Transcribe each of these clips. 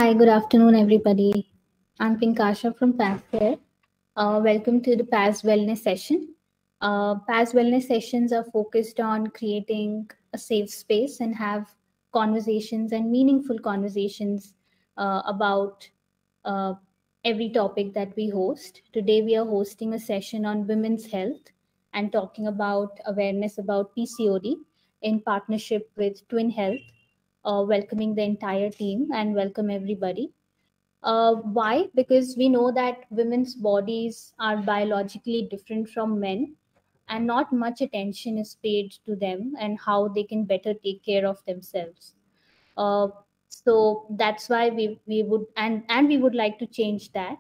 Hi, good afternoon, everybody. I'm Pinkasha from PAS here. Welcome to the PAS Wellness session. PAS Wellness sessions are focused on creating a safe space and have conversations and meaningful conversations about uh, every topic that we host. Today, we are hosting a session on women's health and talking about awareness about PCOD in partnership with Twin Health, welcoming the entire team and welcome everybody. Why? Because we know that women's bodies are biologically different from men, and not much attention is paid to them and how they can better take care of themselves. Uh, so that's why we would and we would like to change that.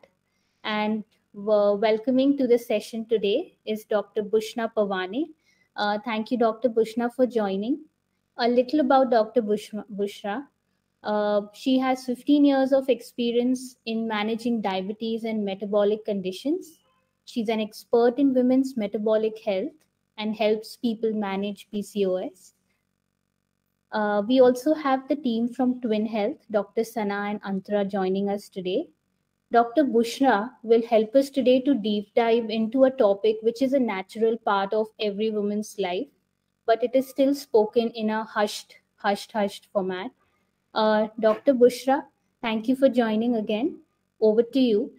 And welcoming to the session today is Dr. Bushra Pavani. Thank you, Dr. Bushra, for joining. A little about Dr. Bushra. She has 15 years of experience in managing diabetes and metabolic conditions. She's an expert in women's metabolic health and helps people manage PCOS. We also have the team from Twin Health, Dr. Sana and Antara, joining us today. Dr. Bushra will help us today to deep dive into a topic which is a natural part of every woman's life, but it is still spoken in a hushed format. Dr. Bushra, thank you for joining again. Over to you.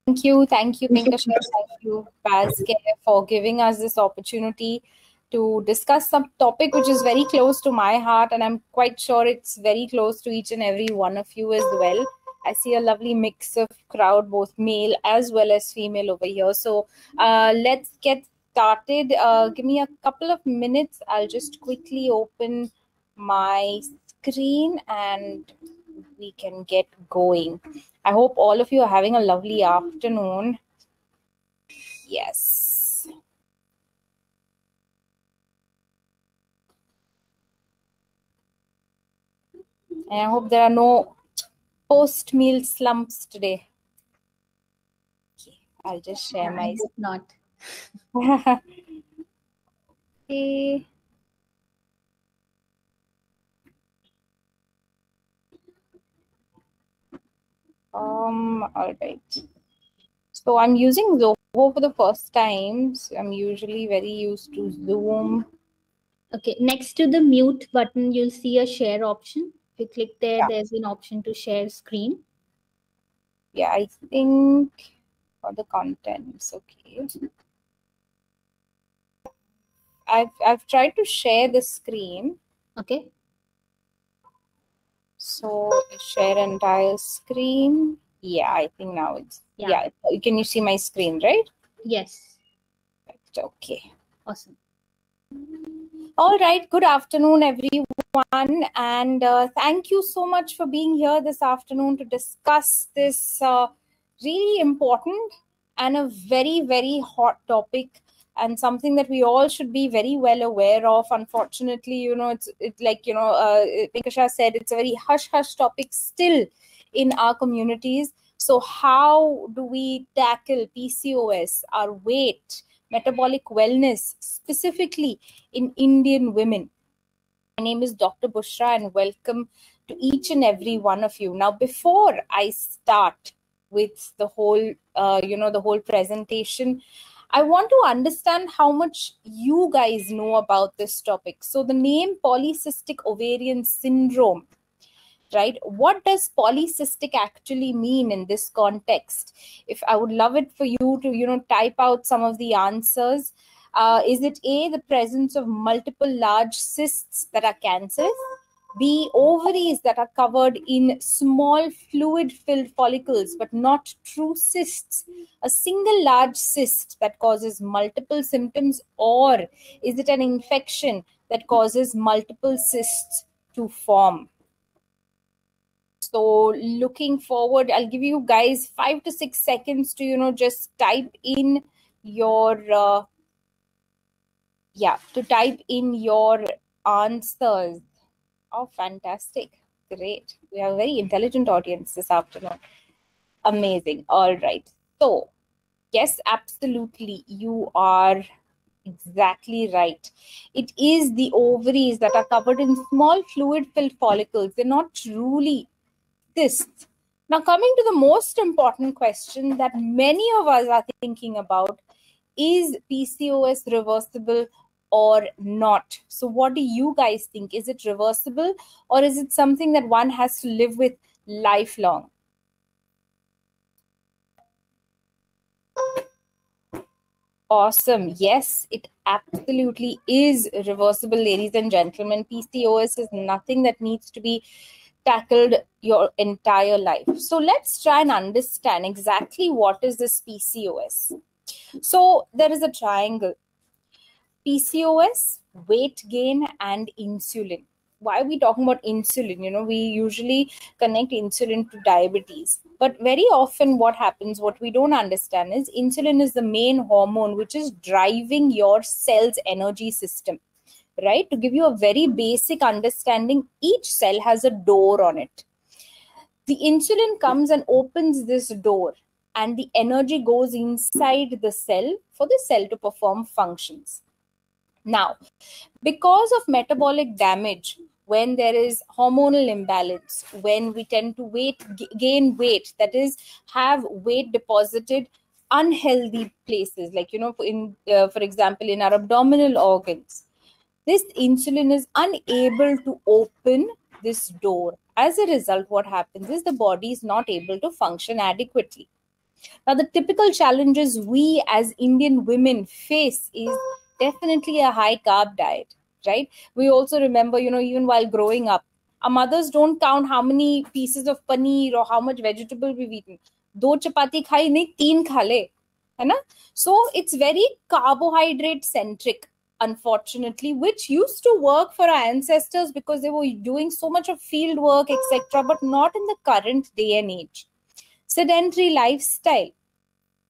Thank you, Pinkasha. Thank you, PASCare, for giving us this opportunity to discuss some topic which is very close to my heart, and I'm quite sure it's very close to each and every one of you as well. I see a lovely mix of crowd, both male as well as female over here. So let's get started. Give me a couple of minutes. I'll just quickly open my screen and we can get going. I hope all of you are having a lovely afternoon. Yes. And I hope there are no post-meal slumps today. Okay, I'll just share my... I hope not. Okay. All right. So I'm using Zoho for the first time. So I'm usually very used to Zoom. Okay, next to the mute button, you'll see a share option. If you click there, there's an option to share screen. Yeah, I think for the contents, okay. I've tried to share the screen. Okay. So share entire screen. Yeah, I think now it's yeah. Can you see my screen, right? Yes. Okay. Awesome. All right. Good afternoon, everyone, and thank you so much for being here this afternoon to discuss this really important and a very, very hot topic, and something that we all should be very well aware of. Unfortunately, it's like, Pinkasha said, it's a very hush topic still in our communities. So how do we tackle PCOS, our weight, metabolic wellness, specifically in Indian women? My name is Dr. Bushra, and welcome to each and every one of you. Now, before I start with the whole, the whole presentation, I want to understand how much you guys know about this topic. So the name polycystic ovarian syndrome, right? What does polycystic actually mean in this context? If I would love it for you to, type out some of the answers. Is it A, the presence of multiple large cysts that are cancerous? B, ovaries that are covered in small fluid-filled follicles but not true cysts? A single large cyst that causes multiple symptoms? Or is it an infection that causes multiple cysts to form? So looking forward, I'll give you guys 5 to 6 seconds to, just type in your, type in your answers. Oh, fantastic. Great. We have a very intelligent audience this afternoon. Amazing. All right. So, yes, absolutely. You are Exactly right. It is the ovaries that are covered in small fluid-filled follicles. They're not truly cysts. Now, coming to the most important question that many of us are thinking about, is PCOS reversible or not? So what do you guys think? Is it reversible, or is it something that one has to live with lifelong? Awesome. Yes, it absolutely is reversible, ladies and gentlemen. PCOS is nothing that needs to be tackled your entire life. So let's try and understand exactly what is this PCOS. So there is a triangle: PCOS, weight gain, and insulin. Why are we talking about insulin? We usually connect insulin to diabetes. But very often what happens, what we don't understand is insulin is the main hormone which is driving your cell's energy system, right? To give you a very basic understanding, each cell has a door on it. The insulin comes and opens this door, and the energy goes inside the cell for the cell to perform functions. Now, because of metabolic damage, when there is hormonal imbalance, when we tend to gain weight, that is, have weight deposited unhealthy places, like for example, in our abdominal organs, this insulin is unable to open this door. As a result, what happens is the body is not able to function adequately. Now, the typical challenges we as Indian women face is definitely a high carb diet, right? We also remember, even while growing up, our mothers don't count how many pieces of paneer or how much vegetable we've eaten. Do chapati khai nahi, teen kha le. Hai na? So it's very carbohydrate centric, unfortunately, which used to work for our ancestors because they were doing so much of field work, etc., but not in the current day and age. Sedentary lifestyle,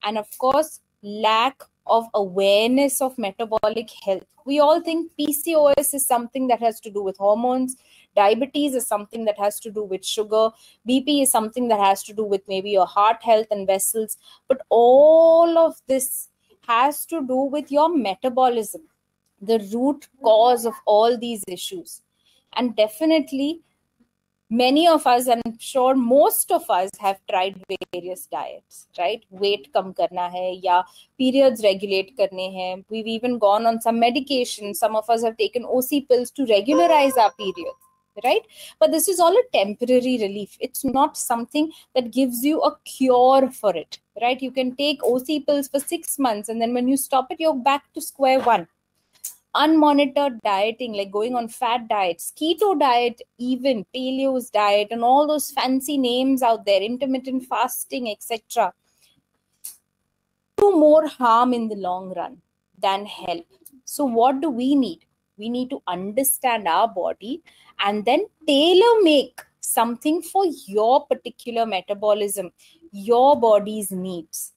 and of course, lack of awareness of metabolic health. We all think PCOS is something that has to do with hormones, diabetes is something that has to do with sugar, BP is something that has to do with maybe your heart health and vessels, but all of this has to do with your metabolism, the root cause of all these issues. And definitely, many of us, and I'm sure most of us, have tried various diets, right? Weight kam karna hai, ya periods regulate karne hain. We've even gone on some medication. Some of us have taken OC pills to regularize our periods, right? But this is all a temporary relief. It's not something that gives you a cure for it, right? You can take OC pills for 6 months, and then when you stop it, you're back to square one. Unmonitored dieting, like going on fat diets, keto diet, even paleo's diet, and all those fancy names out there, intermittent fasting, etc., do more harm in the long run than help. So what do we need? We need to understand our body and then tailor make something for your particular metabolism, your body's needs.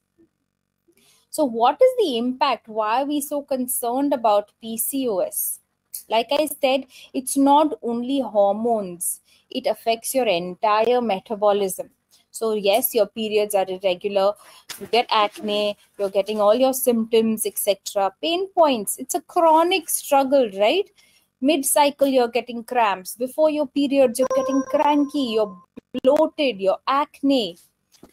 So what is the impact? Why are we so concerned about PCOS? Like I said, it's not only hormones. It affects your entire metabolism. So yes, your periods are irregular, you get acne, you're getting all your symptoms, etc. Pain points. It's a chronic struggle, right? Mid-cycle, you're getting cramps. Before your periods, you're getting cranky, you're bloated, you're acne.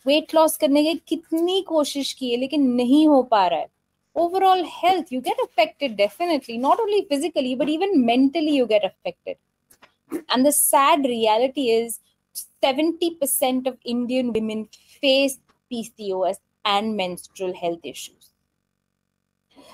Weight loss करने की कितनी कोशिश की है लेकिन नहीं हो पा रहा है. Overall health, you get affected definitely, not only physically but even mentally you get affected. And the sad reality is 70% of Indian women face PCOS and menstrual health issues.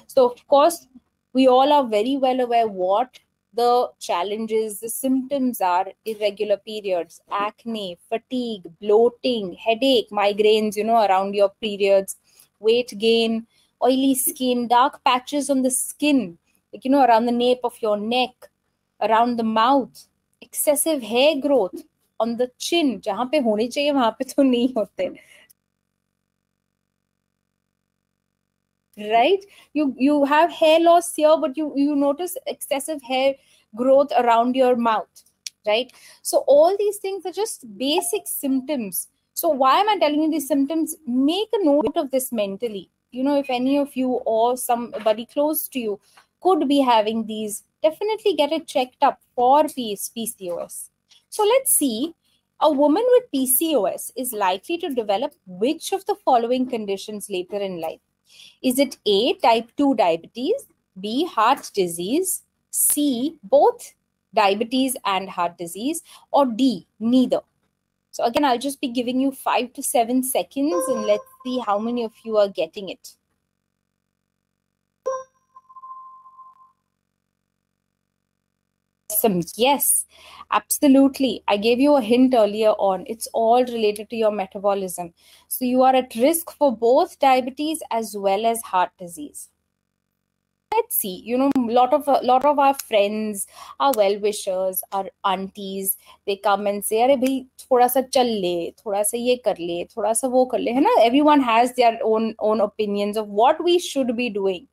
So of course we all are very well aware what the challenges, the symptoms are: irregular periods, acne, fatigue, bloating, headache, migraines, around your periods, weight gain, oily skin, dark patches on the skin, like, around the nape of your neck, around the mouth, excessive hair growth on the chin, जहाँ पे होने चाहिए वहाँ पे तो नहीं होते. Right? You have hair loss here, but you notice excessive hair growth around your mouth, right? So all these things are just basic symptoms. So why am I telling you these symptoms? Make a note of this mentally. if any of you or somebody close to you could be having these, definitely get it checked up for PCOS. So let's see. A woman with PCOS is likely to develop which of the following conditions later in life? Is it A, type 2 diabetes, B, heart disease, C, both diabetes and heart disease, or D, neither? So again, I'll just be giving you 5 to 7 seconds and let's see how many of you are getting it. Yes, absolutely. I gave you a hint earlier on. It's all related to your metabolism. So you are at risk for both diabetes as well as heart disease. Let's see, a lot of our friends, our well-wishers, our aunties, they come and say, "Arey bhai, thoda sa chal le, thoda sa ye kar le, thoda sa wo kar le." Hai na? Everyone has their own opinions of what we should be doing.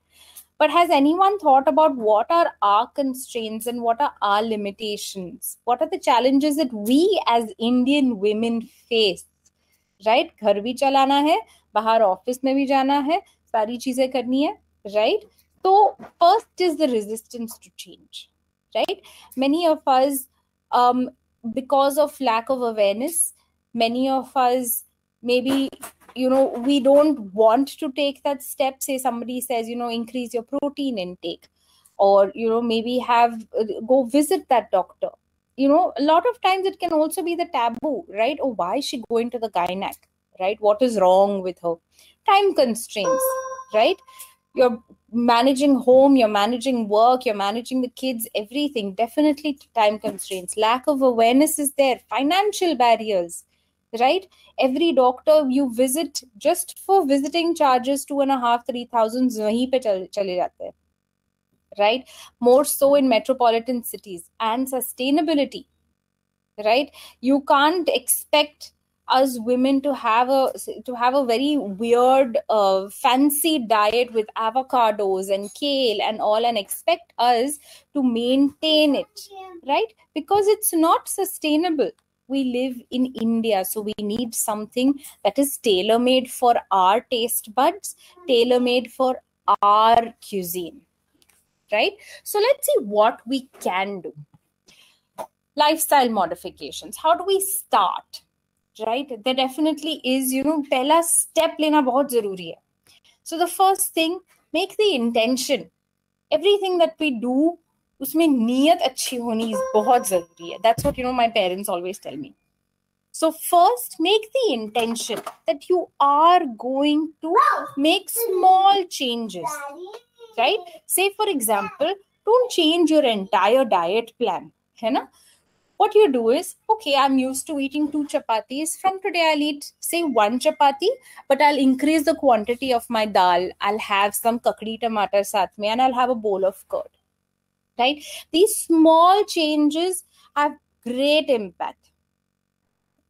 But has anyone thought about what are our constraints and what are our limitations? What are the challenges that we as Indian women face? Right? घर भी चलाना है, बाहर office में भी जाना है, सारी चीजें करनी है, right? So first is the resistance to change, right? Many of us, because of lack of awareness, many of us maybe, we don't want to take that step. Say somebody says, increase your protein intake, or, maybe go visit that doctor. A lot of times it can also be the taboo, right? Oh, why is she going to the gynac, right? What is wrong with her? Time constraints, right? You're managing home, you're managing work, you're managing the kids, everything. Definitely time constraints. Lack of awareness is there. Financial barriers, right? Every doctor you visit, just for visiting charges 2,500-3,000 wahi pe chale jate hain. Right? More so in metropolitan cities. And sustainability, right? You can't expect us women to have a very weird fancy diet with avocados and kale and all and expect us to maintain it, right? Because it's not sustainable. We live in India, so we need something that is tailor-made for our taste buds, tailor-made for our cuisine, right? So let's see what we can do. Lifestyle modifications. How do we start? Right? There definitely is, pehla step lena bahut zaruri hai. So the first thing, make the intention. Everything that we do, usme niyat achhi honi is bahut zaruri hai. That's what, my parents always tell me. So first, make the intention that you are going to make small changes, right? Say, for example, don't change your entire diet plan. Hai na? What you do is, okay, I'm used to eating 2 chapatis. From today, I'll eat, say, 1 chapati, but I'll increase the quantity of my dal. I'll have some kakdi tomato saath mein, and I'll have a bowl of curd, right? These small changes have great impact.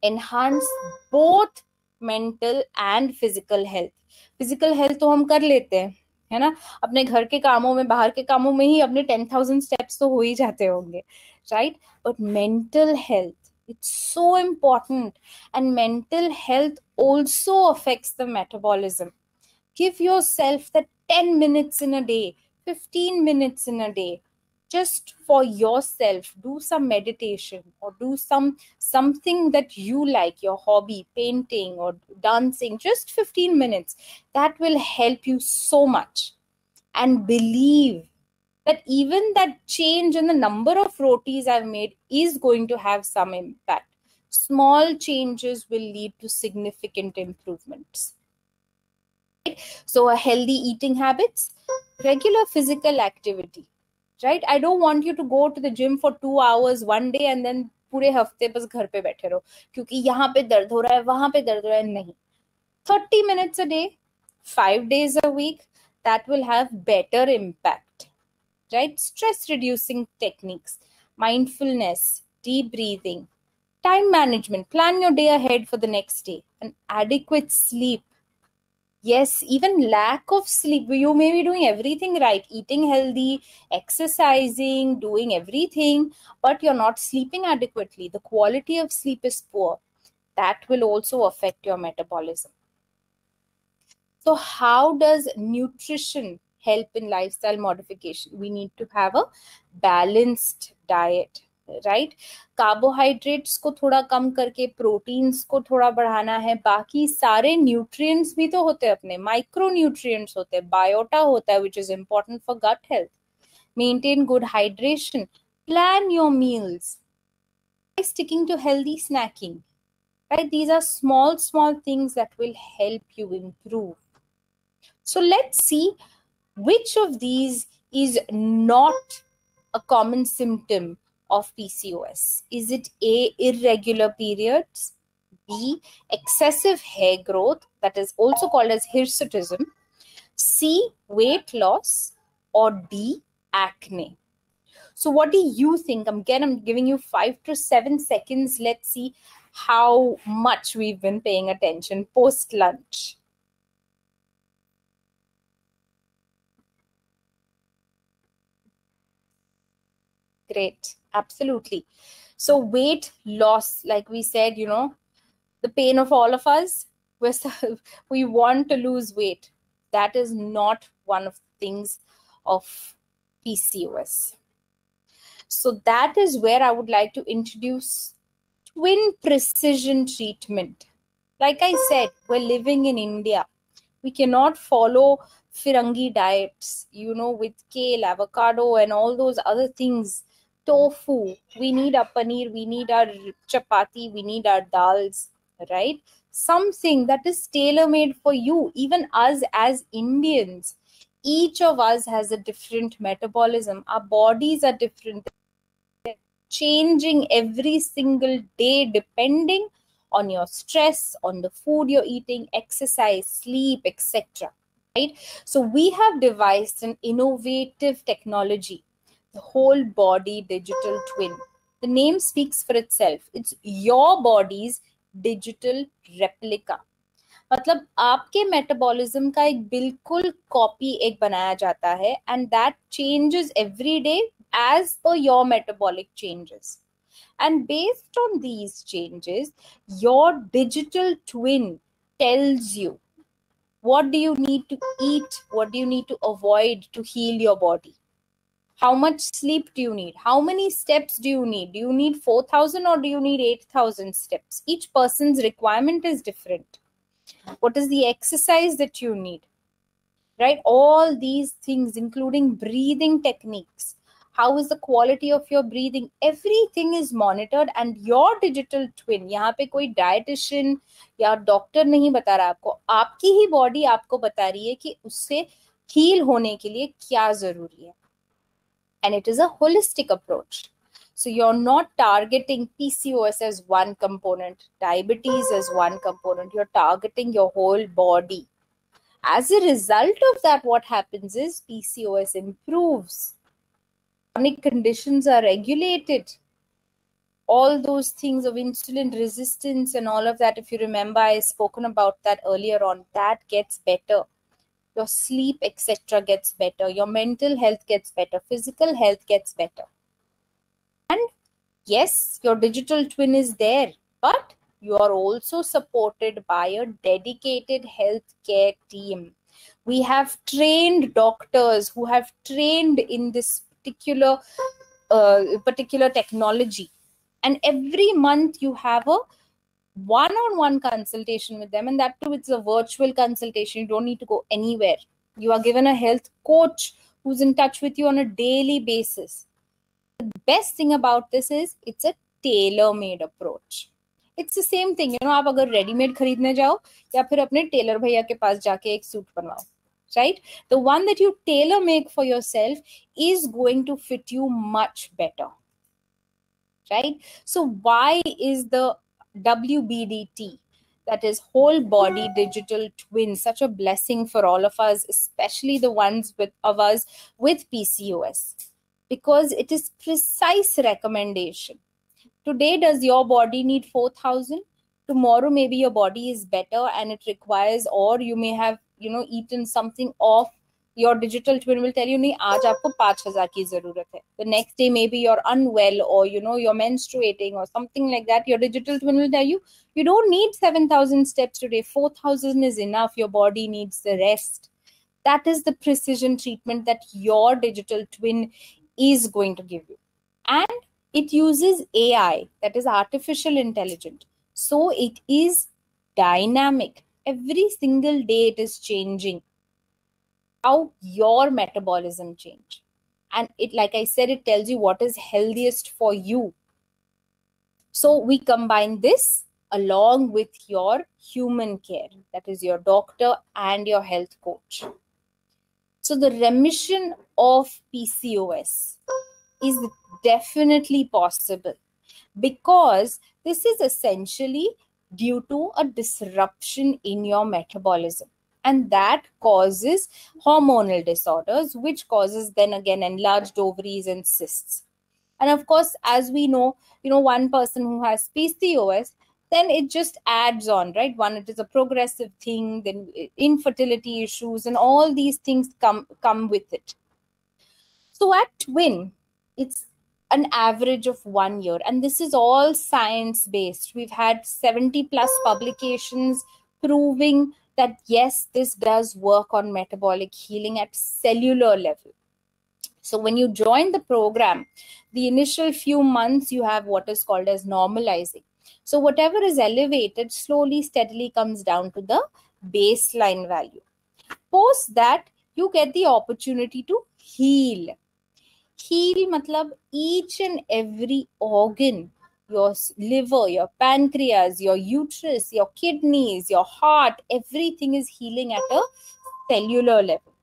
Enhance both mental and physical health. Physical health तो हम कर लेते हैं, है ना? अपने घर के कामों में, बाहर के कामों में ही अपने 10,000 steps तो हो ही जाते होंगे, right? But mental health, it's so important, and mental health also affects the metabolism. Give yourself that 10 minutes in a day, 15 minutes in a day, just for yourself. Do some meditation or do something that you like, your hobby, painting or dancing, just 15 minutes. That will help you so much. And believe that even that change in the number of rotis I've made is going to have some impact. Small changes will lead to significant improvements. So a healthy eating habits, regular physical activity, right? I don't want you to go to the gym for 2 hours one day and then पूरे हफ्ते बस घर पे बैठे रहो क्योंकि यहाँ पे दर्द हो रहा है, वहां पे दर्द हो रहा है. नहीं. 30 minutes a day, 5 days a week, that will have better impact, right? Stress reducing techniques, mindfulness, deep breathing, time management, plan your day ahead for the next day, and adequate sleep. Yes, even lack of sleep. You may be doing everything right, eating healthy, exercising, doing everything, but you're not sleeping adequately. The quality of sleep is poor. That will also affect your metabolism. So how does nutrition help in lifestyle modification? We need to have a balanced diet, right? Carbohydrates को थोड़ा कम करके proteins को थोड़ा बढ़ाना है. बाकी सारे nutrients भी तो होते हैं अपने, माइक्रो न्यूट्रिएंट्स होते हैं, बायोटा होता है, which is important for gut health. Maintain good hydration. Plan your meals by sticking to healthy snacking, right? These are small things that will help you improve. So let's see which of these is not a common symptom of PCOS. Is it A, irregular periods, B, excessive hair growth, that is also called as hirsutism, C, weight loss, or D, acne? So what do you think? Again, I'm giving you 5 to 7 seconds. Let's see how much we've been paying attention post lunch. Great. Absolutely. So weight loss, like we said, you know, the pain of all of us, we want to lose weight. That is not one of the things of PCOS. So that is where I would like to introduce twin precision treatment. Like I said, we're living in India. We cannot follow Firangi diets, you know, with kale, avocado, and all those other things. Tofu, we need our paneer, we need our chapati, we need our dals, right? Something that is tailor-made for you. Even us as Indians, each of us has a different metabolism. Our bodies are different, changing every single day depending on your stress, on the food you're eating, exercise, sleep, etc. Right? So we have devised an innovative technology, the whole body digital twin. The name speaks for itself. It's your body's digital replica. मतलब आपके metabolism का एक बिल्कुल copy एक बनाया जाता है, and that changes every day as per your metabolic changes. And based on these changes, your digital twin tells you what do you need to eat, what do you need to avoid to heal your body. How much sleep do you need? How many steps do you need? Do you need 4,000 or do you need 8,000 steps? Each person's requirement is different. What is the exercise that you need? Right? All these things, including breathing techniques. How is the quality of your breathing? Everything is monitored, and your digital twin, यहाँ पे कोई dietitian या doctor नहीं बता रहा आपको, आपकी ही body आपको बता रही है कि उससे heal होने के लिए क्या जरूरी है. And it is a holistic approach. So you're not targeting PCOS as one component, diabetes as one component. You're targeting your whole body. As a result of that, what happens is PCOS improves. Chronic conditions are regulated. All those things of insulin resistance and all of that, if you remember, I've spoken about that earlier on, that gets better. Your sleep, etc. gets better. Your mental health gets better. Physical health gets better. And yes, your digital twin is there, but you are also supported by a dedicated healthcare team. We have trained doctors who have trained in this particular technology. And every month you have a one-on-one consultation with them, and that too, it's a virtual consultation. You don't need to go anywhere. You are given a health coach who's in touch with you on a daily basis. The best thing about this is it's a tailor-made approach. It's the same thing, you know, आप अगर readymade खरीदने जाओ या फिर अपने Taylor भैया के पास जाके एक सूट बनवाओ, right? The one that you tailor make for yourself is going to fit you much better, right? So why is the WBDT, that is whole body digital twin, such a blessing for all of us, especially the ones of us with PCOS? Because it is precise recommendation. Today, does your body need 4,000? Tomorrow, maybe your body is better and it requires, or you may have, you know, eaten something off your digital twin will tell you, nahi, aaj aapko 5,000 ki zarurat hai. The next day, maybe you're unwell or, you're menstruating or something like that. Your digital twin will tell you, you don't need 7,000 steps today. 4,000 is enough. Your body needs the rest. That is the precision treatment that your digital twin is going to give you. And it uses AI, that is artificial intelligence. So it is dynamic. Every single day it is changing how your metabolism change. And it, like I said, it tells you what is healthiest for you. So we combine this along with your human care, that is your doctor and your health coach. So the remission of PCOS is definitely possible because this is essentially due to a disruption in your metabolism. And that causes hormonal disorders, which causes then again enlarged ovaries and cysts. And of course, as we know, one person who has PCOS, then it just adds on, right? One, it is a progressive thing, then infertility issues and all these things come with it. So at Twin, it's an average of 1 year. And this is all science-based. We've had 70 plus publications proving that, yes, this does work on metabolic healing at cellular level. So when you join the program, the initial few months, you have what is called as normalizing. So whatever is elevated slowly, steadily comes down to the baseline value. Post that, you get the opportunity to heal. Heal matlab each and every organ, your liver, your pancreas, your uterus, your kidneys, your heart, everything is healing at a cellular level.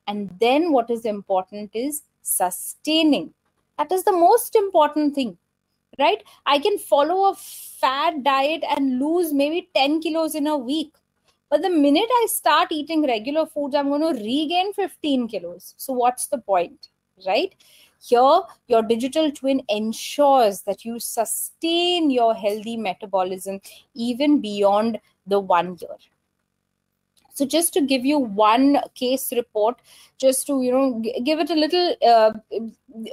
And then what is important is sustaining. That is the most important thing, right? I can follow a fat diet and lose maybe 10 kilos in a week. But the minute I start eating regular foods, I'm going to regain 15 kilos. So what's the point, right? Here, your digital twin ensures that you sustain your healthy metabolism even beyond the 1 year. So just to give you one case report, just to give it a little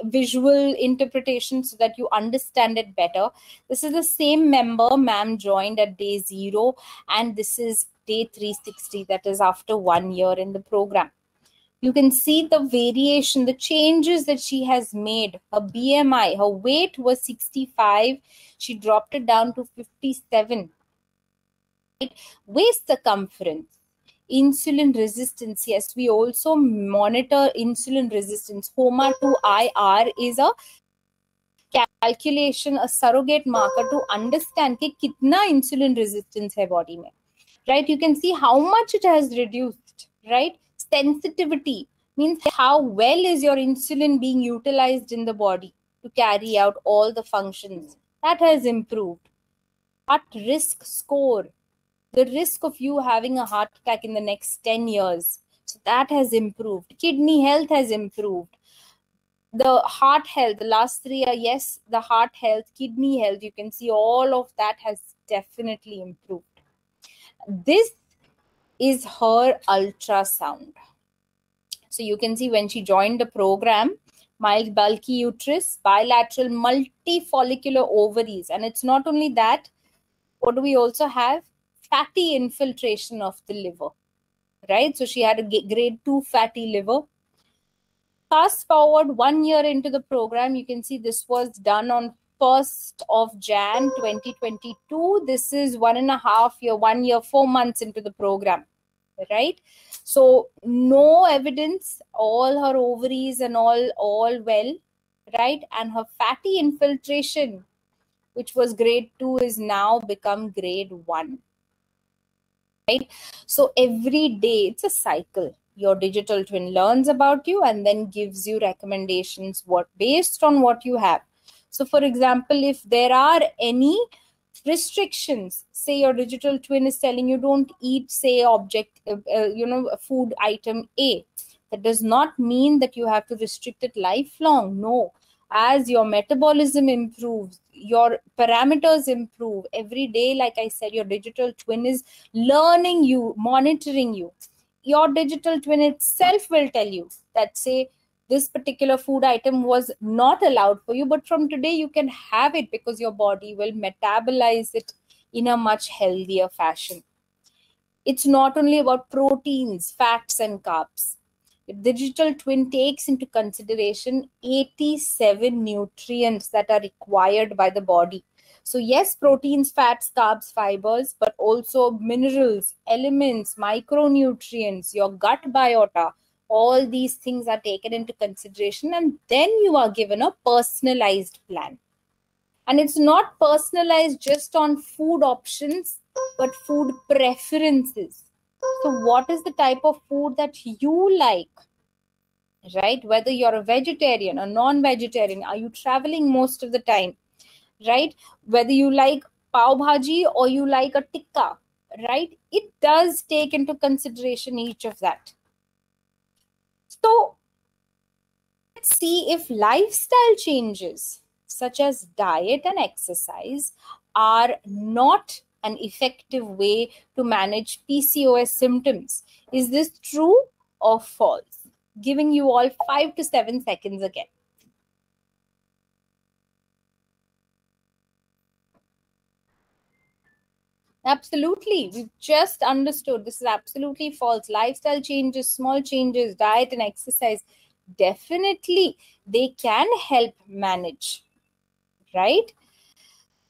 visual interpretation so that you understand it better. This is the same member, ma'am joined at day 0, and this is day 360, that is after 1 year in the program. You can see the variation, the changes that she has made. Her BMI, her weight was 65. She dropped it down to 57. Right? Waist circumference. Insulin resistance, yes, we also monitor insulin resistance. HOMA2IR is a calculation, a surrogate marker to understand कि कितना insulin resistance है body में, right? You can see how much it has reduced, right? Sensitivity means how well is your insulin being utilized in the body to carry out all the functions. That has improved. Heart risk score, the risk of you having a heart attack in the next 10 years. So that has improved. Kidney health has improved. The heart health, the last 3 years, yes, the heart health, kidney health, you can see all of that has definitely improved. This is her ultrasound. So you can see when she joined the program, mild bulky uterus, bilateral multifollicular ovaries. And it's not only that, what do we also have? Fatty infiltration of the liver, right? So she had a grade 2 fatty liver. Fast forward 1 year into the program, you can see this was done on 1st of Jan 2022. This is 1.5 year, 1 year, 4 months into the program, right? So no evidence, all her ovaries and all well, right? And her fatty infiltration, which was grade 2, is now become grade 1. Right? So every day it's a cycle. Your digital twin learns about you and then gives you recommendations based on what you have. So for example, if there are any restrictions, say your digital twin is telling you don't eat, say food item A, that does not mean that you have to restrict it lifelong. No. As your metabolism improves, your parameters improve every day. Like I said, your digital twin is learning you, monitoring you. your digital twin itself will tell you that, say, this particular food item was not allowed for you, but from today you can have it because your body will metabolize it in a much healthier fashion. It's not only about proteins, fats, and carbs. The digital twin takes into consideration 87 nutrients that are required by the body. So yes, proteins, fats, carbs, fibers, but also minerals, elements, micronutrients, your gut biota, all these things are taken into consideration, and then you are given a personalized plan. And it's not personalized just on food options, but food preferences. So what is the type of food that you like, right? Whether you're a vegetarian or non-vegetarian, are you traveling most of the time, right? Whether you like pav bhaji or you like a tikka, right? It does take into consideration each of that. So let's see if lifestyle changes such as diet and exercise are not an effective way to manage PCOS symptoms. Is this true or false? Giving you all 5 to 7 seconds again. Absolutely. We've just understood this is absolutely false. Lifestyle changes, small changes, diet and exercise, definitely they can help manage, right?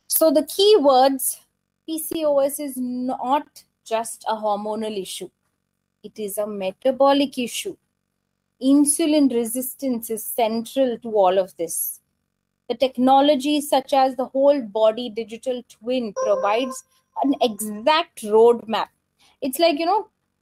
So the key words, PCOS is not just a hormonal issue. It is a metabolic issue. Insulin resistance is central to all of this. The technology such as the whole body digital twin provides an exact roadmap. It's like,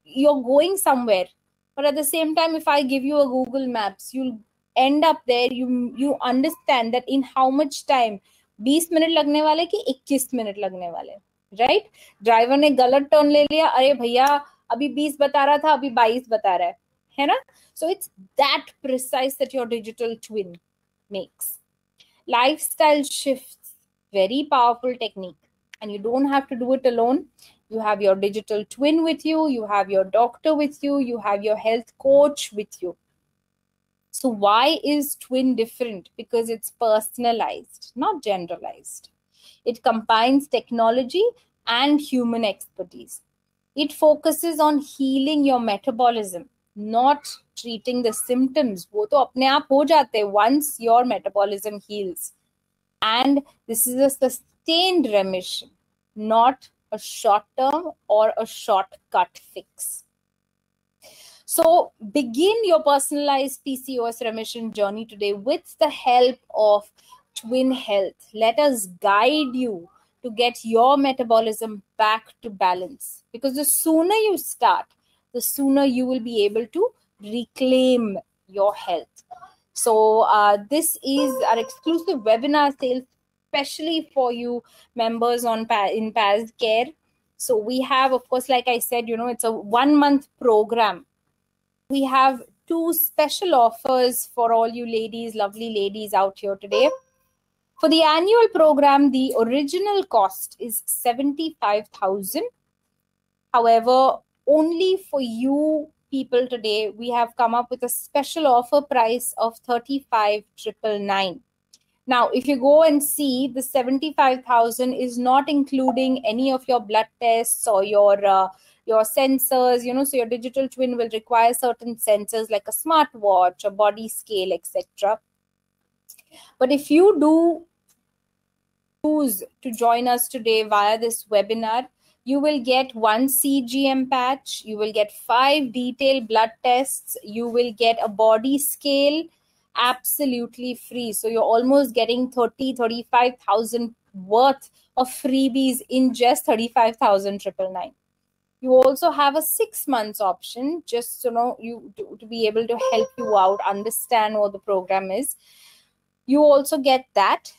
you're going somewhere, but at the same time, if I give you a Google Maps, you'll end up there. You understand that in how much time 20 minute लगने वाले कि 21 minute लगने वाले, right? Driver ने गलत turn ले लिया, अरे भैया अभी 20 बता रहा था, अभी 22 बता रहा है ना? So it's that precise that your digital twin makes. Lifestyle shifts, very powerful technique, and you don't have to do it alone. You have your digital twin with you, you have your doctor with you, you have your health coach with you. So why is twin different? Because it's personalized, not generalized. It combines technology and human expertise. It focuses on healing your metabolism, not treating the symptoms. वो तो अपने आप हो जाते हैं once your metabolism heals. And this is a sustained remission, not a short-term or a shortcut fix. So begin your personalized PCOS remission journey today with the help of Twin Health. Let us guide you to get your metabolism back to balance. Because the sooner you start, the sooner you will be able to reclaim your health. So this is our exclusive webinar sale, especially for you members in PAS Care. So we have, of course, like I said, it's a 1-month program. We have 2 special offers for all you ladies, lovely ladies out here today. For the annual program, the original cost is 75,000. However, only for you people today, we have come up with a special offer price of 35,999. Now, if you go and see, the 75,000 is not including any of your blood tests or your sensors, so your digital twin will require certain sensors like a smartwatch, a body scale, etc. But if you do choose to join us today via this webinar, you will get 1 CGM patch, you will get 5 detailed blood tests, you will get a body scale absolutely free. So you're almost getting 35,000 worth of freebies in just 35,999. You also have a 6 months option, just to be able to help you out, understand what the program is. You also get that.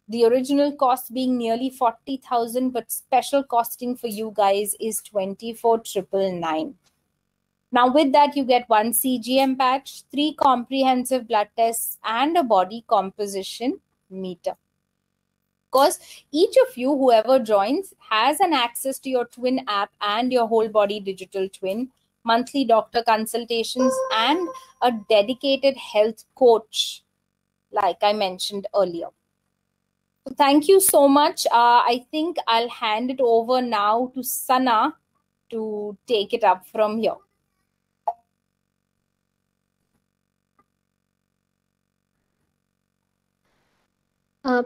The original cost being nearly 40,000, but special costing for you guys is 24,999. Now with that, you get 1 CGM patch, 3 comprehensive blood tests, and a body composition meter. Of course, each of you, whoever joins, has an access to your twin app and your whole body digital twin monthly doctor consultations, and a dedicated health coach, like I mentioned earlier. So thank you so much. I think I'll hand it over now to Sana to take it up from here.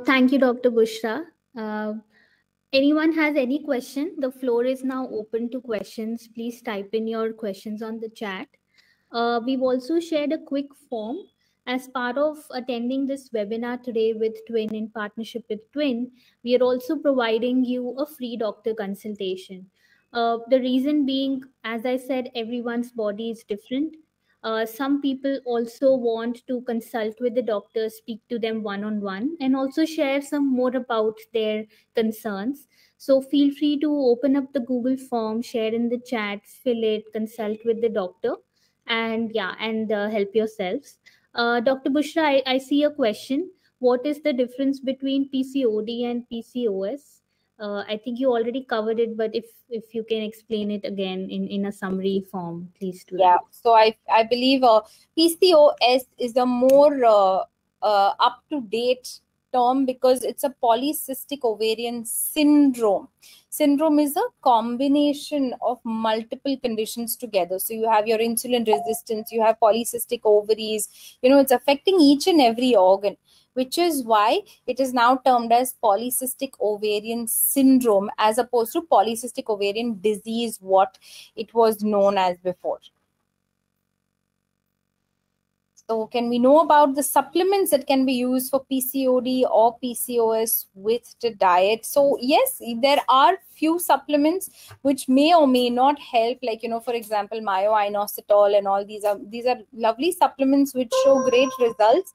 Thank you, Dr. Bushra. Anyone has any question? The floor is now open to questions. Please type in your questions on the chat. We've also shared a quick form as part of attending this webinar today with Twin in partnership with Twin. We are also providing you a free doctor consultation. The reason being, as I said, everyone's body is different. Some people also want to consult with the doctor, speak to them one-on-one, and also share some more about their concerns. So feel free to open up the Google form, share in the chat, fill it, consult with the doctor, and help yourselves. Dr. Bushra, I see a question. What is the difference between PCOD and PCOS? I think you already covered it, but if you can explain it again in a summary form, please do. Yeah, so I believe PCOS is a more up-to-date term because it's a polycystic ovarian syndrome. Syndrome is a combination of multiple conditions together. So you have your insulin resistance, you have polycystic ovaries, it's affecting each and every organ, which is why it is now termed as polycystic ovarian syndrome as opposed to polycystic ovarian disease, what it was known as before. So can we know about the supplements that can be used for PCOD or PCOS with the diet? So yes, there are few supplements which may or may not help, like, for example, myo-inositol and all these are lovely supplements which show great results.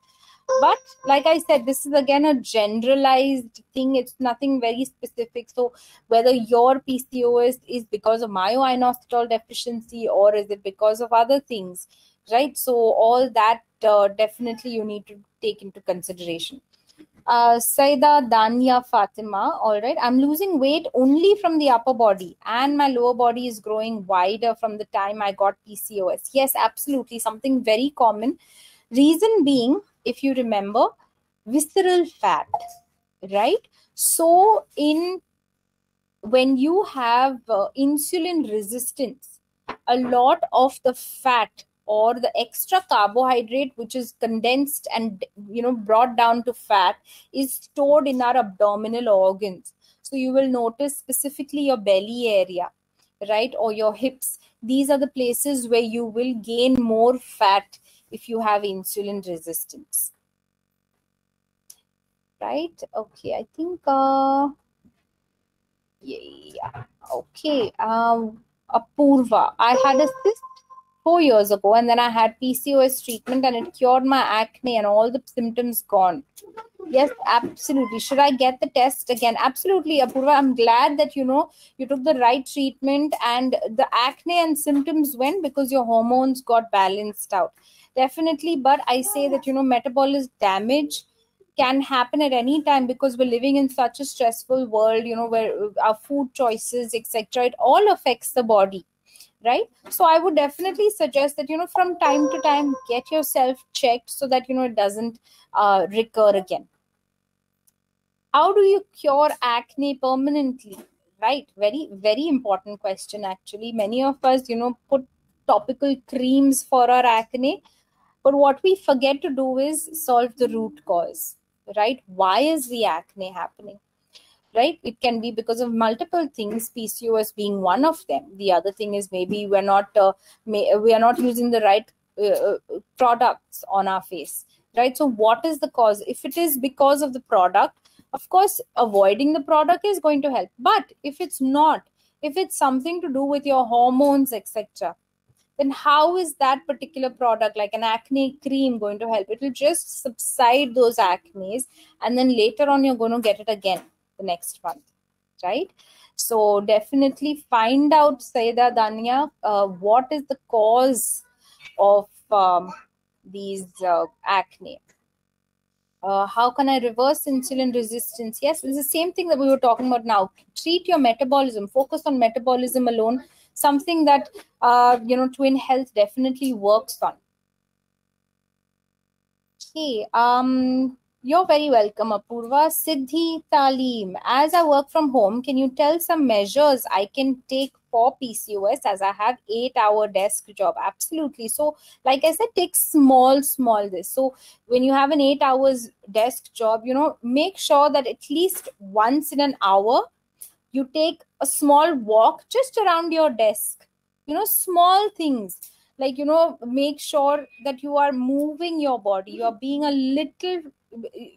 But like I said, this is again a generalized thing. It's nothing very specific. So whether your PCOS is because of myo-inositol deficiency or is it because of other things, right? So all that definitely you need to take into consideration. Saida Dania Fatima, all right. I'm losing weight only from the upper body and my lower body is growing wider from the time I got PCOS. Yes, absolutely. Something very common. Reason being, if you remember, visceral fat, right? So when you have insulin resistance, a lot of the fat or the extra carbohydrate which is condensed and brought down to fat is stored in our abdominal organs. So you will notice specifically your belly area, right, or your hips. These are the places where you will gain more fat if you have insulin resistance, right? Okay, I think yeah, okay. Apurva, I had a cyst 4 years ago and then I had PCOS treatment and it cured my acne and all the symptoms gone. Yes, absolutely. Should I get the test again? Absolutely, Apurva. I'm glad that you took the right treatment and the acne and symptoms went because your hormones got balanced out. Definitely, but I say that metabolic damage can happen at any time because we're living in such a stressful world, where our food choices, etc., it all affects the body, right? So I would definitely suggest that from time to time get yourself checked so that it doesn't recur again. How do you cure acne permanently? Right, very, very important question. Actually, many of us put topical creams for our acne, but what we forget to do is solve the root cause, right? Why is the acne happening? Right? It can be because of multiple things, PCOS being one of them. The other thing is maybe we are not using the right products on our face, right? So what is the cause? If it is because of the product, of course, avoiding the product is going to help. But if it's not, if it's something to do with your hormones, etc., then how is that particular product, like an acne cream, going to help? It will just subside those acnes, and then later on you're going to get it again the next month, right? So definitely find out, Saida Dania, what is the cause of these acne. How can I reverse insulin resistance? Yes, it's the same thing that we were talking about now. Treat your metabolism. Focus on metabolism alone. something that Twin Health definitely works on. Okay, you're very welcome, Apurva. Siddhi Talim, as I work from home, can you tell some measures I can take for PCOS as I have 8-hour desk job? Absolutely. So, like I said, take small this. So, when you have an 8 hours desk job, make sure that at least once in an hour, you take a small walk just around your desk. Small things like, make sure that you are moving your body.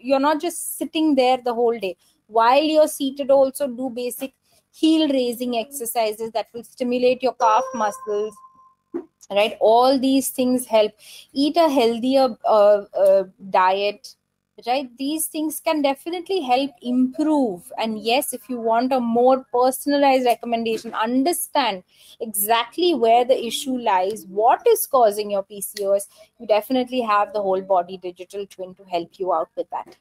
You're not just sitting there the whole day. While you're seated, also do basic heel raising exercises that will stimulate your calf muscles, right? All these things help. Eat a healthier diet, right? These things can definitely help improve. And yes, if you want a more personalized recommendation, understand exactly where the issue lies, what is causing your PCOS, you definitely have the whole body digital twin to help you out with that.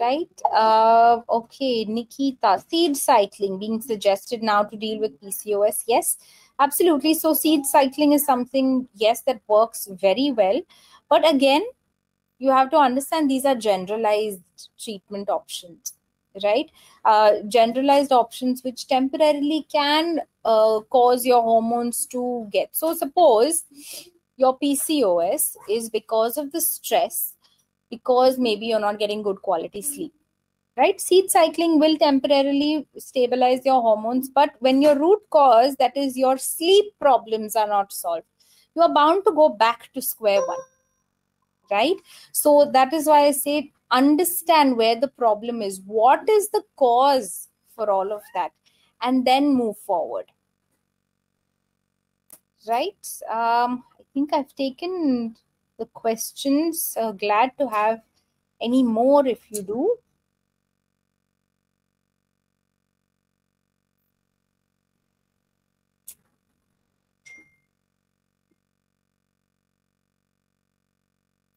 Right? Okay, Nikita, seed cycling being suggested now to deal with PCOS. Yes, absolutely. So seed cycling is something, yes, that works very well. But again, you have to understand these are generalized treatment options, right? Generalized options which temporarily can cause your hormones to get. So suppose your PCOS is because of the stress, because maybe you're not getting good quality sleep, right? Seed cycling will temporarily stabilize your hormones, but when your root cause, that is your sleep problems, are not solved, you are bound to go back to square one, right? So that is why I say understand where the problem is, what is the cause for all of that, and then move forward, right? I think I've taken the questions. Glad to have any more if you do.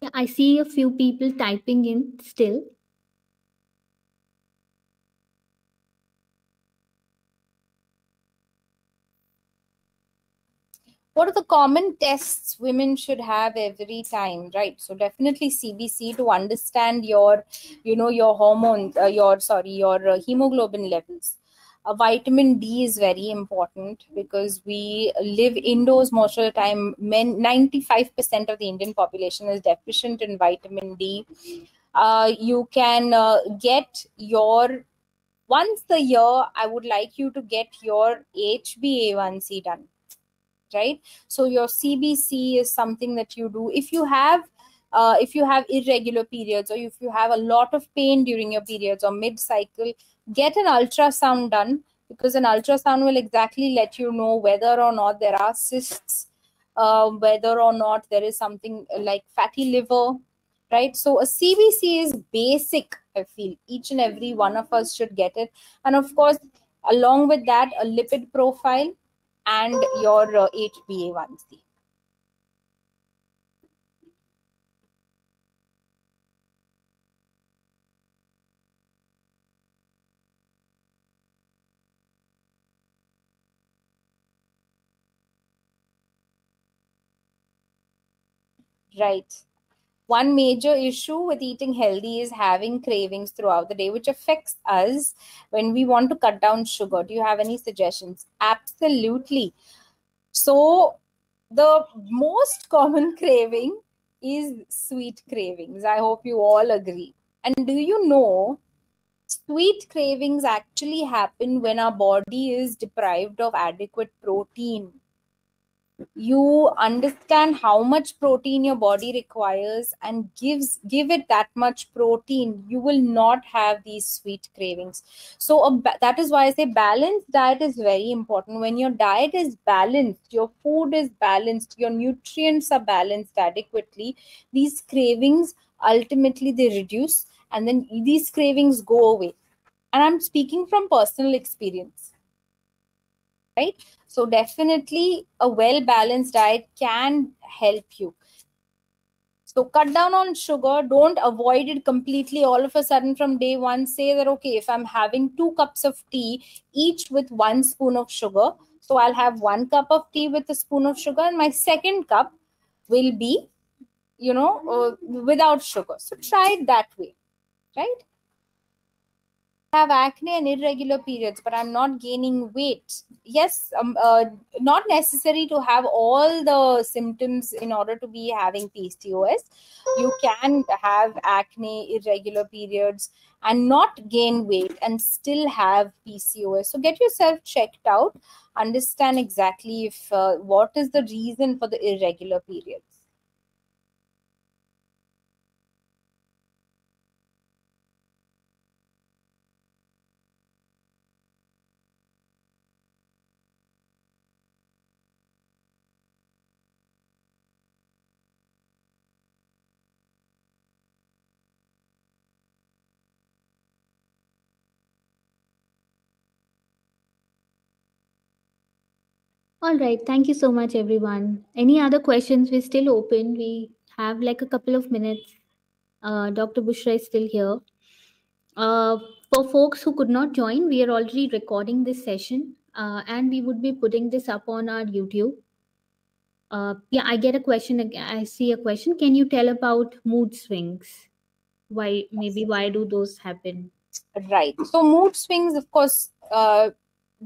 Yeah, I see a few people typing in still. What are the common tests women should have every time, right? So definitely CBC to understand your, your hormones, your hemoglobin levels. Vitamin D is very important because we live indoors most of the time. 95% of the Indian population is deficient in vitamin D. You can get your, once a year, I would like you to get your HbA1c done, right? So your CBC is something that you do if you have irregular periods, or if you have a lot of pain during your periods or mid-cycle, get an ultrasound done, because an ultrasound will exactly let you know whether or not there are cysts, whether or not there is something like fatty liver, right? So a CBC is basic. I feel each and every one of us should get it. And of course, along with that, a lipid profile and your HbA1c. Right. One major issue with eating healthy is having cravings throughout the day, which affects us when we want to cut down sugar. Do you have any suggestions? Absolutely. So the most common craving is sweet cravings. I hope you all agree. And do you know, sweet cravings actually happen when our body is deprived of adequate protein. You understand how much protein your body requires and give it that much protein, you will not have these sweet cravings. So that is why I say balanced diet is very important. When your diet is balanced, your food is balanced, your nutrients are balanced adequately, these cravings ultimately they reduce, and then these cravings go away. And I'm speaking from personal experience, right? So definitely a well-balanced diet can help you. So cut down on sugar. Don't avoid it completely all of a sudden from day one. Say that, okay, if I'm having 2 cups of tea, each with 1 spoon of sugar, so I'll have 1 cup of tea with a spoon of sugar, and my second cup will be, without sugar. So try it that way, right? Have acne and irregular periods, but I'm not gaining weight. Yes, not necessary to have all the symptoms in order to be having PCOS. You can have acne, irregular periods, and not gain weight and still have PCOS. So get yourself checked out. Understand exactly if what is the reason for the irregular periods. All right. Thank you so much, everyone. Any other questions? We're still open. We have like a couple of minutes. Dr. Bushra is still here. For folks who could not join, we are already recording this session and we would be putting this up on our YouTube. Yeah, I get a question. I see a question. Can you tell about mood swings? Why do those happen? Right. So mood swings, of course,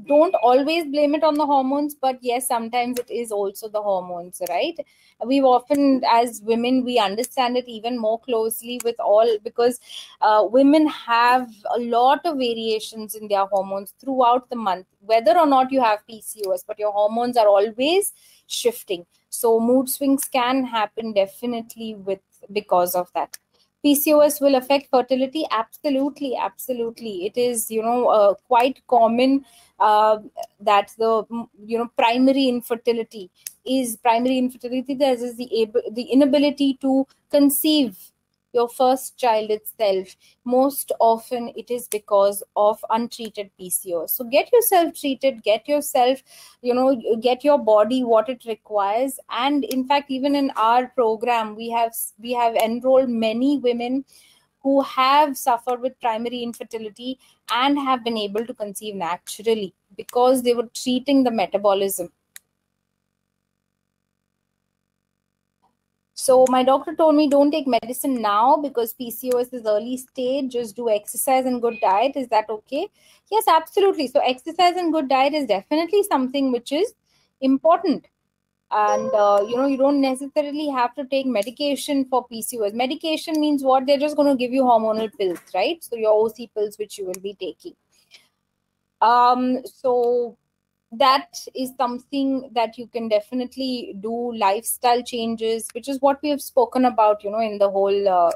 don't always blame it on the hormones, but yes, sometimes it is also the hormones, right? We've often, as women, we understand it even more closely with all, because women have a lot of variations in their hormones throughout the month, whether or not you have PCOS, but your hormones are always shifting. So mood swings can happen definitely because of that. PCOS will affect fertility? Absolutely, absolutely. It is, quite common that the primary infertility. That is the inability to conceive your first child itself. Most often it is because of untreated PCOS. So get yourself treated, get your body what it requires. And in fact, even in our program, we have enrolled many women who have suffered with primary infertility and have been able to conceive naturally because they were treating the metabolism. So my doctor told me, don't take medicine now because PCOS is early stage. Just do exercise and good diet. Is that okay? Yes, absolutely. So exercise and good diet is definitely something which is important. And, you don't necessarily have to take medication for PCOS. Medication means what? They're just going to give you hormonal pills, right? So your OC pills, which you will be taking. So that is something that you can definitely do. Lifestyle changes, which is what we have spoken about, in the whole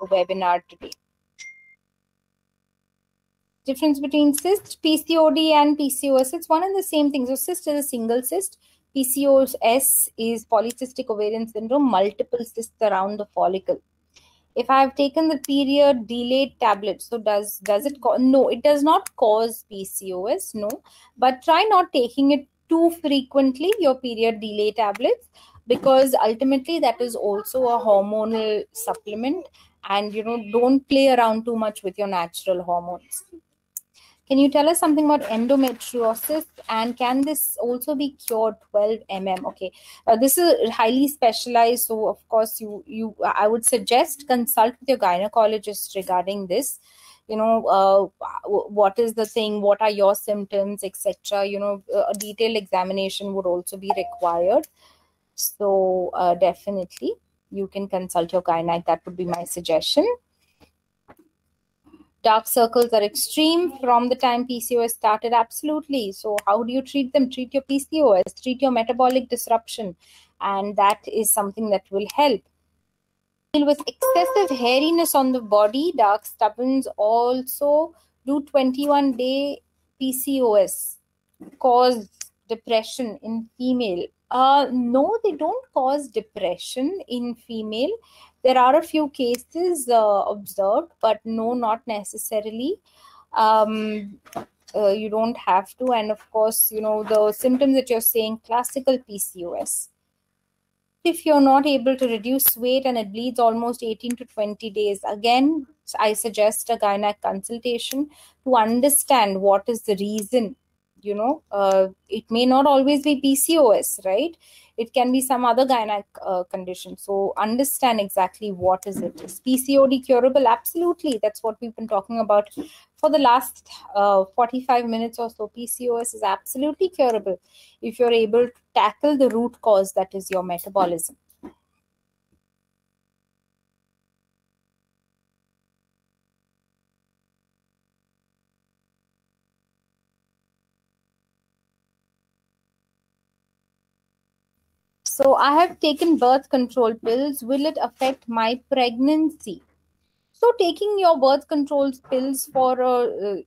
webinar today. Difference between cyst, PCOD, and PCOS. It's one and the same thing. So cyst is a single cyst. PCOS is polycystic ovarian syndrome, multiple cysts around the follicle. If I have taken the period delayed tablet, so does it no, it does not cause PCOS, no, but try not taking it too frequently, your period delay tablets, because ultimately that is also a hormonal supplement, and don't play around too much with your natural hormones. Can you tell us something about endometriosis, and can this also be cured? 12 mm. Okay, this is highly specialized, so of course I would suggest consult with your gynecologist regarding this. What is the thing, what are your symptoms, etc. A detailed examination would also be required. So definitely you can consult your gynae. That would be my suggestion. Dark circles are extreme from the time PCOS started. Absolutely. So how do you treat them? Treat your PCOS, treat your metabolic disruption, and that is something that will help. Deal with excessive hairiness on the body. Dark stubborns also. Do 21-day PCOS cause depression in female? No, they don't cause depression in female. There are a few cases observed, but no, not necessarily. You don't have to. And of course, the symptoms that you're saying, classical PCOS. if you're not able to reduce weight and it bleeds almost 18 to 20 days, again, I suggest a gynec consultation to understand what is the reason. It may not always be PCOS, right? It can be some other gynec condition. So understand exactly what is it. Is PCOD curable? Absolutely. That's what we've been talking about for the last 45 minutes or so. PCOS is absolutely curable if you're able to tackle the root cause, that is your metabolism. So I have taken birth control pills. Will it affect my pregnancy? So taking your birth control pills for a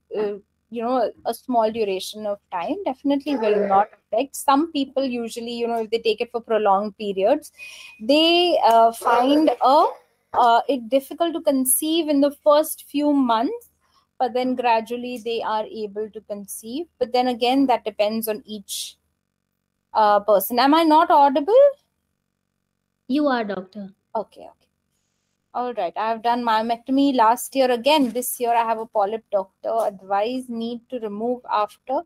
small duration of time definitely will not affect. Some people usually, if they take it for prolonged periods, they find it difficult to conceive in the first few months, but then gradually they are able to conceive. But then again, that depends on each person. Am I not audible? You are, doctor. Okay. All right. I have done myomectomy last year. Again, this year I have a polyp. Doctor advised need to remove after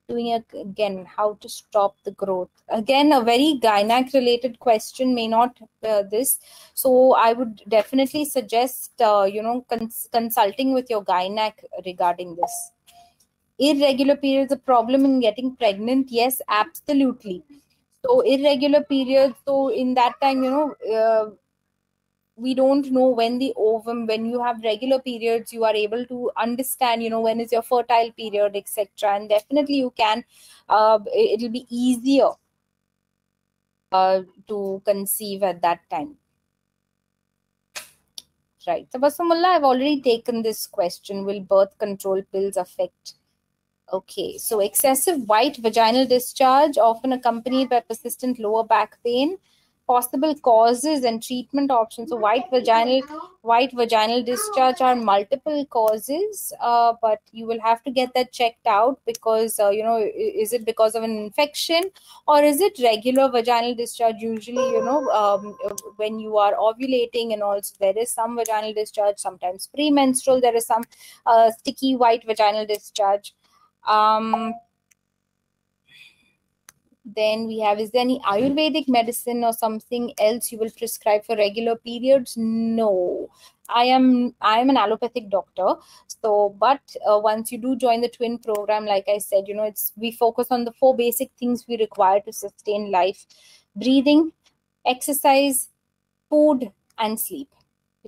doing it again. How to stop the growth? Again, a very gynec related question, may not this. So I would definitely suggest consulting with your gynec regarding this. Irregular periods a problem in getting pregnant? Yes, absolutely. So irregular periods. So in that time, we don't know when the ovum, when you have regular periods, you are able to understand, when is your fertile period, etc. And definitely you can, it'll be easier to conceive at that time. Right. So Basumullah, I've already taken this question. Will birth control pills affect? Okay. So excessive white vaginal discharge, often accompanied by persistent lower back pain. Possible causes and treatment options. So white vaginal discharge are multiple causes, but you will have to get that checked out because is it because of an infection or is it regular vaginal discharge? Usually, when you are ovulating, and also there is some vaginal discharge. Sometimes premenstrual, there is some sticky white vaginal discharge. Then we have, is there any Ayurvedic medicine or something else you will prescribe for regular periods? No, I am an allopathic doctor. So, but once you do join the twin program, like I said, we focus on the 4 basic things we require to sustain life: breathing, exercise, food, and sleep.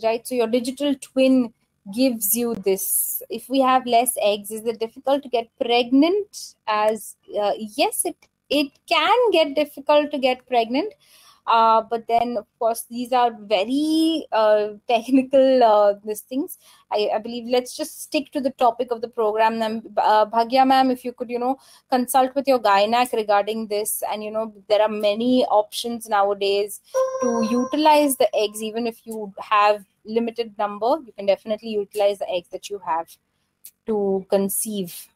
Right? So your digital twin gives you this. If we have less eggs, is it difficult to get pregnant? As yes, it can get difficult to get pregnant, but then of course these are very technical these things. I believe let's just stick to the topic of the program. Bhagya ma'am, if you could consult with your gynec regarding this, and there are many options nowadays to utilize the eggs. Even if you have limited number, you can definitely utilize the eggs that you have to conceive.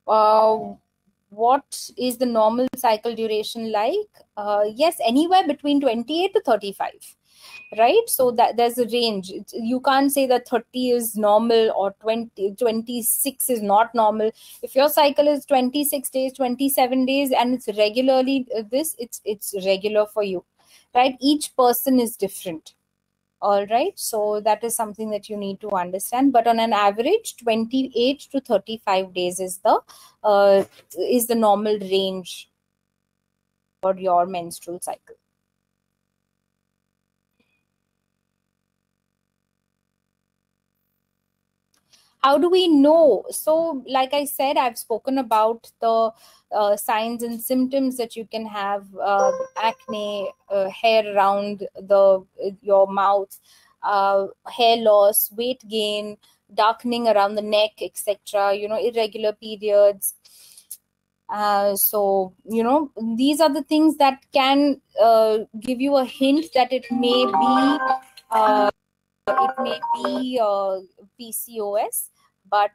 What is the normal cycle duration like? Yes, anywhere between 28 to 35, right? So that there's a range. You can't say that 30 is normal or 26 is not normal. If your cycle is 26 days, 27 days, and it's regularly it's regular for you, right? Each person is different. All right, so that is something that you need to understand. But on an average, 28 to 35 days is the normal range for your menstrual cycle. How do we know? So, like I said, I've spoken about the signs and symptoms that you can have: acne, hair around your mouth, hair loss, weight gain, darkening around the neck, etc. Irregular periods. So these are the things that can give you a hint that it may be PCOS. But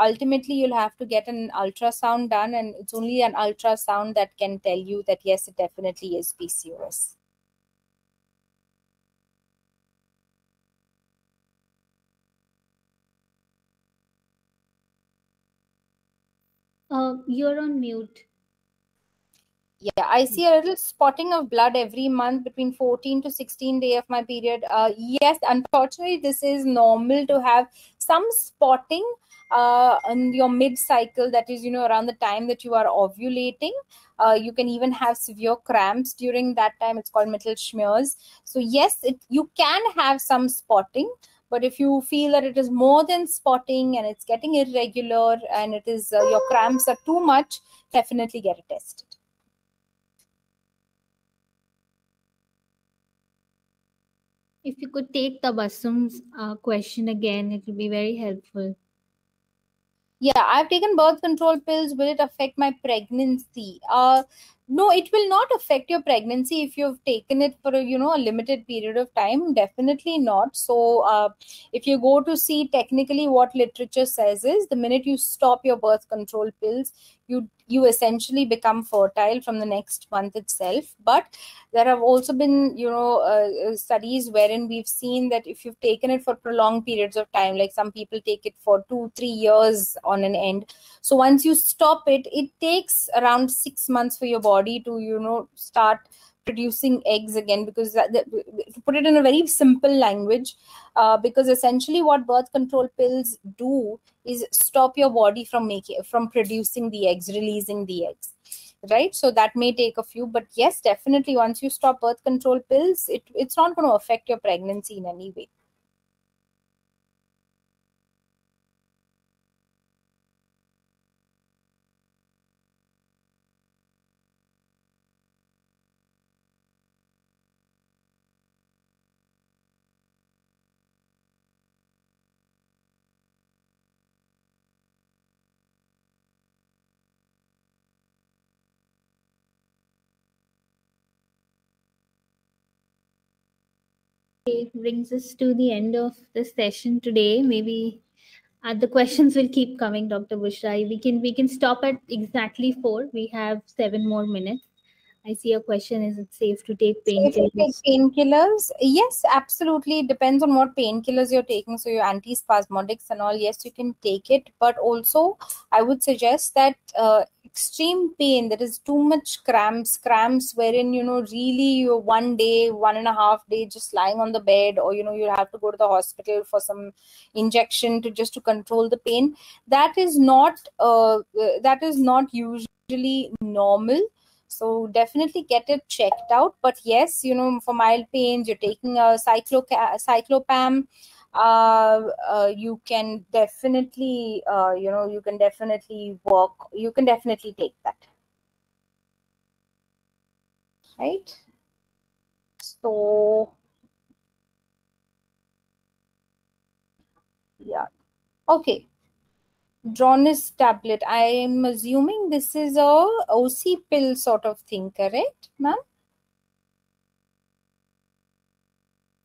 ultimately you'll have to get an ultrasound done, and it's only an ultrasound that can tell you that yes, it definitely is PCOS. You're on mute. Yeah, I see a little spotting of blood every month between 14 to 16 day of my period. Yes, unfortunately, this is normal to have some spotting in your mid-cycle. That is, around the time that you are ovulating. You can even have severe cramps during that time. It's called Mittelschmerz. So yes, you can have some spotting. But if you feel that it is more than spotting and it's getting irregular and it is your cramps are too much, definitely get it tested. If you could take Tabassum's question again, it would be very helpful. Yeah, I've taken birth control pills. Will it affect my pregnancy? No, it will not affect your pregnancy if you've taken it for a limited period of time. Definitely not. So if you go to see technically what literature says is the minute you stop your birth control pills, you essentially become fertile from the next month itself. But there have also been studies wherein we've seen that if you've taken it for prolonged periods of time, like some people take it for 2-3 years on an end, so once you stop it, it takes around 6 months for your body to start producing eggs again, because to put it in a very simple language, because essentially what birth control pills do is stop your body from producing the eggs, releasing the eggs, right? So that may take a few, but yes, definitely once you stop birth control pills, it's not going to affect your pregnancy in any way. It brings us to the end of the session today. Maybe the questions will keep coming, Dr. Bushra. We can stop at exactly 4. We have 7 more minutes. I see a question: is it safe to take Safe to take painkillers? painkillers? Yes, absolutely. It depends on what painkillers you're taking. So your antispasmodics and all, yes, you can take it. But also, I would suggest that extreme pain, that is too much cramps wherein, really you're 1 day, 1.5 days just lying on the bed, or, you have to go to the hospital for some injection just to control the pain. That is not usually normal. So definitely get it checked out. But yes, for mild pains, you're taking a cyclopam. You can definitely, you can definitely take that. Right? So, yeah. Okay. Dronis tablet. I am assuming this is a OC pill sort of thing, correct, ma'am?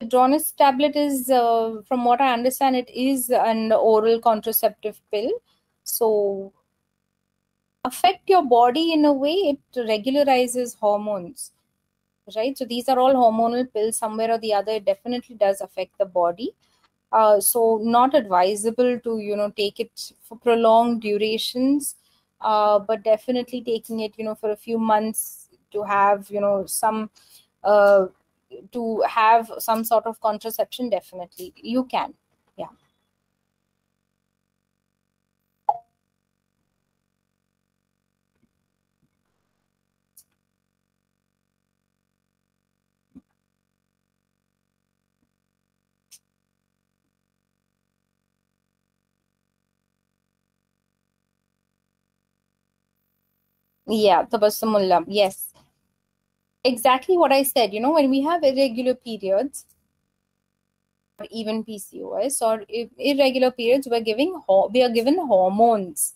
Dronis tablet is, from what I understand, it is an oral contraceptive pill. So, affect your body in a way, it regularizes hormones, right? So these are all hormonal pills. Somewhere or the other, it definitely does affect the body. So not advisable to take it for prolonged durations, but definitely taking it for a few months to have some to have some sort of contraception. Definitely you can. Yeah. Yeah, Tabassumullah. Yes. Exactly what I said. When we have irregular periods, or even PCOS or irregular periods, we are given hormones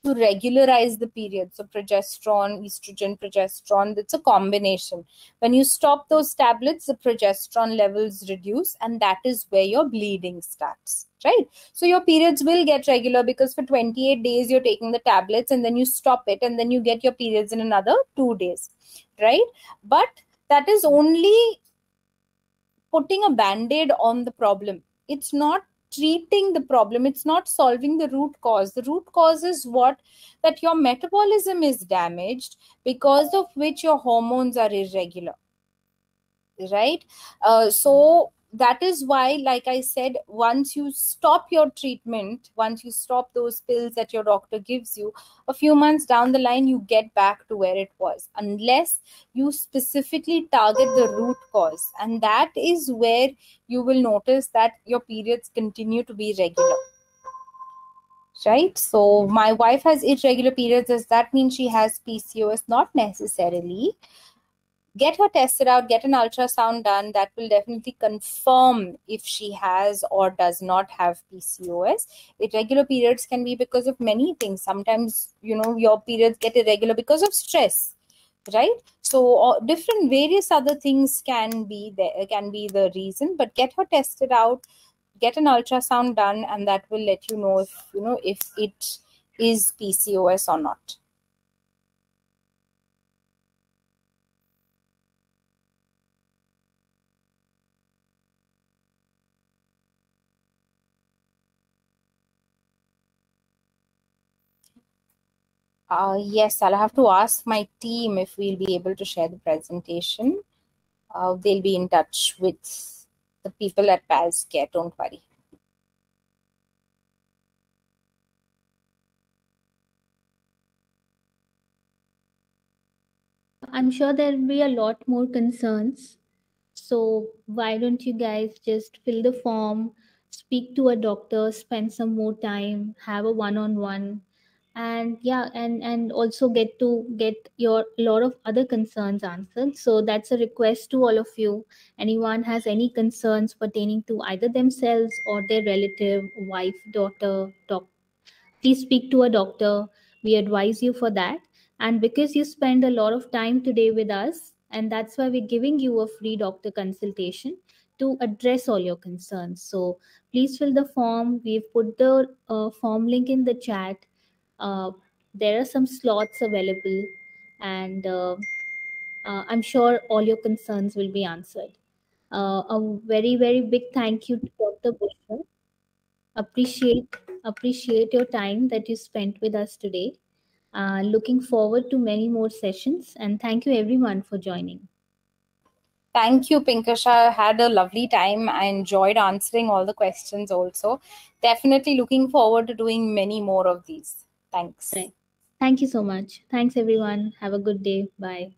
to regularize the period. So progesterone, estrogen, progesterone, it's a combination. When you stop those tablets, the progesterone levels reduce, and that is where your bleeding starts, right? So your periods will get regular because for 28 days you're taking the tablets and then you stop it and then you get your periods in another 2 days, right? But that is only putting a band-aid on the problem. It's not treating the problem. It's not solving the root cause. The root cause is what? That your metabolism is damaged, because of which your hormones are irregular, right? So that is why, like I said, once you stop your treatment, once you stop those pills that your doctor gives you, a few months down the line, you get back to where it was, unless you specifically target the root cause. And that is where you will notice that your periods continue to be regular, right? So my wife has irregular periods. Does that mean she has PCOS? Not necessarily. Get her tested out, get an ultrasound done. That will definitely confirm if she has or does not have PCOS. Irregular periods can be because of many things. Sometimes, your periods get irregular because of stress, right? So different various other things can be the reason, but get her tested out, get an ultrasound done, and that will let you know if it is PCOS or not. Yes, I'll have to ask my team if we'll be able to share the presentation. They'll be in touch with the people at PASCare, don't worry. I'm sure there'll be a lot more concerns. So why don't you guys just fill the form, speak to a doctor, spend some more time, have a one-on-one, and yeah, and also get your lot of other concerns answered. So that's a request to all of you. Anyone has any concerns pertaining to either themselves or their relative, wife, daughter, please speak to a doctor. We advise you for that. And because you spend a lot of time today with us, and that's why we're giving you a free doctor consultation to address all your concerns. So please fill the form. We've put the form link in the chat. There are some slots available, and I'm sure all your concerns will be answered. A very, very big thank you to Dr. Bushra. Appreciate your time that you spent with us today. Looking forward to many more sessions, and thank you everyone for joining. Thank you, Pinkasha. I had a lovely time. I enjoyed answering all the questions also. Definitely looking forward to doing many more of these. Thanks. Right. Thank you so much. Thanks everyone. Have a good day. Bye.